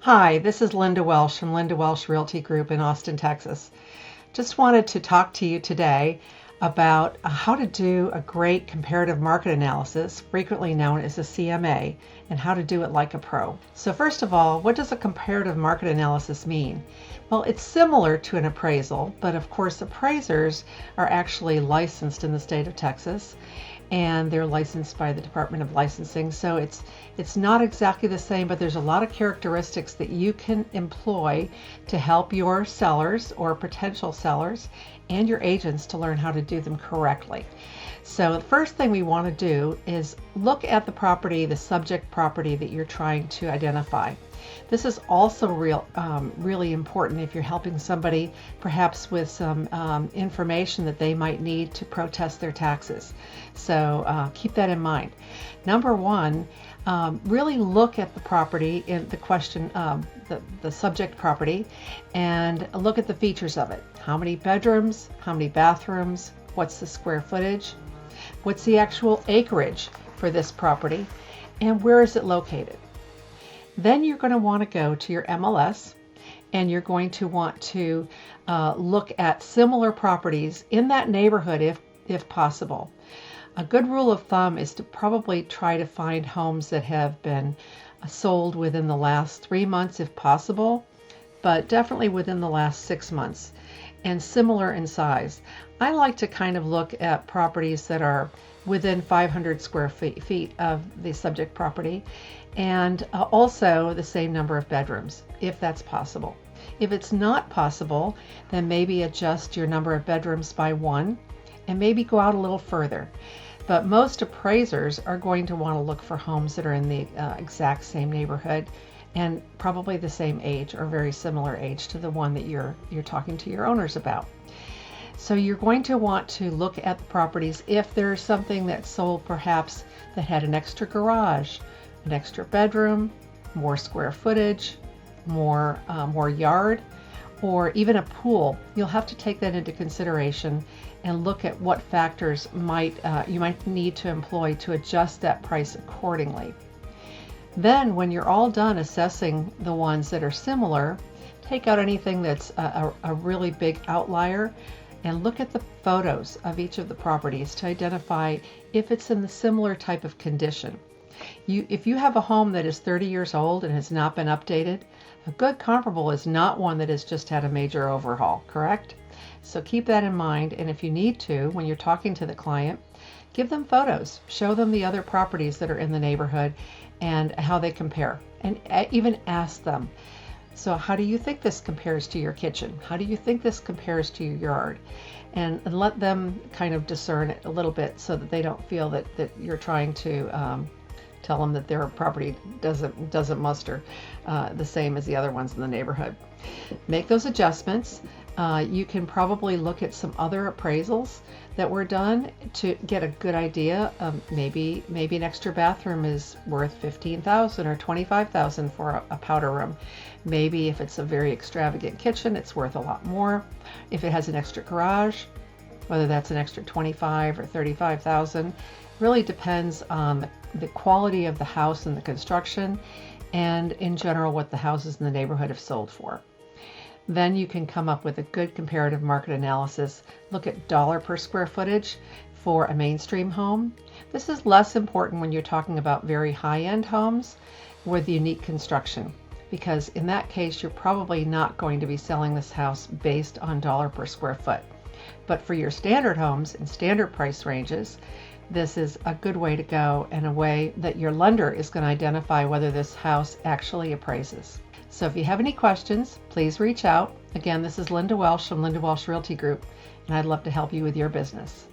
Hi, this is Linda Welsh from Linda Welsh Realty Group in Austin, Texas. Just wanted to talk to you today about how to do a great comparative market analysis, frequently known as a CMA, and how to do it like a pro. So first of all, what does a comparative market analysis mean? Well, it's similar to an appraisal, but of course appraisers are actually licensed in the state of Texas, and they're licensed by the Department of Licensing. So it's not exactly the same, but there's a lot of characteristics that you can employ to help your sellers or potential sellers and your agents to learn how to do them correctly. So the first thing we want to do is look at the property, the subject property that you're trying to identify. This is also really important if you're helping somebody perhaps with some information that they might need to protest their taxes. So keep that in mind. Number one, really look at the property in the question, the subject property, and look at the features of it. How many bedrooms? How many bathrooms? What's the square footage? What's the actual acreage for this property? And where is it located? Then you're going to want to go to your MLS, and you're going to want to look at similar properties in that neighborhood if possible. A good rule of thumb is to probably try to find homes that have been sold within the last 3 months if possible, but definitely within the last 6 months, and similar in size. I like to kind of look at properties that are within 500 square feet of the subject property, and also the same number of bedrooms, if that's possible. If it's not possible, then maybe adjust your number of bedrooms by 1 and maybe go out a little further. But most appraisers are going to want to look for homes that are in the exact same neighborhood and probably the same age or very similar age to the one that you're talking to your owners about. So you're going to want to look at the properties if there's something that's sold perhaps that had an extra garage, an extra bedroom, more square footage, more yard, or even a pool. You'll have to take that into consideration and look at what factors you might need to employ to adjust that price accordingly. Then when you're all done assessing the ones that are similar, take out anything that's a really big outlier and look at the photos of each of the properties to identify if it's in the similar type of condition. If you have a home that is 30 years old and has not been updated, a good comparable is not one that has just had a major overhaul, correct? So keep that in mind, and if you need to, when you're talking to the client, give them photos, show them the other properties that are in the neighborhood and how they compare, and even ask them, so how do you think this compares to your kitchen? How do you think this compares to your yard? And let them kind of discern it a little bit so that they don't feel that you're trying to tell them that their property doesn't muster the same as the other ones in the neighborhood. Make those adjustments. You can probably look at some other appraisals that were done to get a good idea of maybe an extra bathroom is worth $15,000 or $25,000 for a powder room. Maybe if it's a very extravagant kitchen, it's worth a lot more. If it has an extra garage, whether that's an extra $25,000 or $35,000, really depends on the quality of the house and the construction, and in general what the houses in the neighborhood have sold for. Then you can come up with a good comparative market analysis. Look at dollar per square footage for a mainstream home. This is less important when you're talking about very high-end homes with unique construction, because in that case you're probably not going to be selling this house based on dollar per square foot. But for your standard homes and standard price ranges, this is a good way to go, and a way that your lender is going to identify whether this house actually appraises. So if you have any questions, please reach out. Again, this is Linda Welsh from Linda Welsh Realty Group, and I'd love to help you with your business.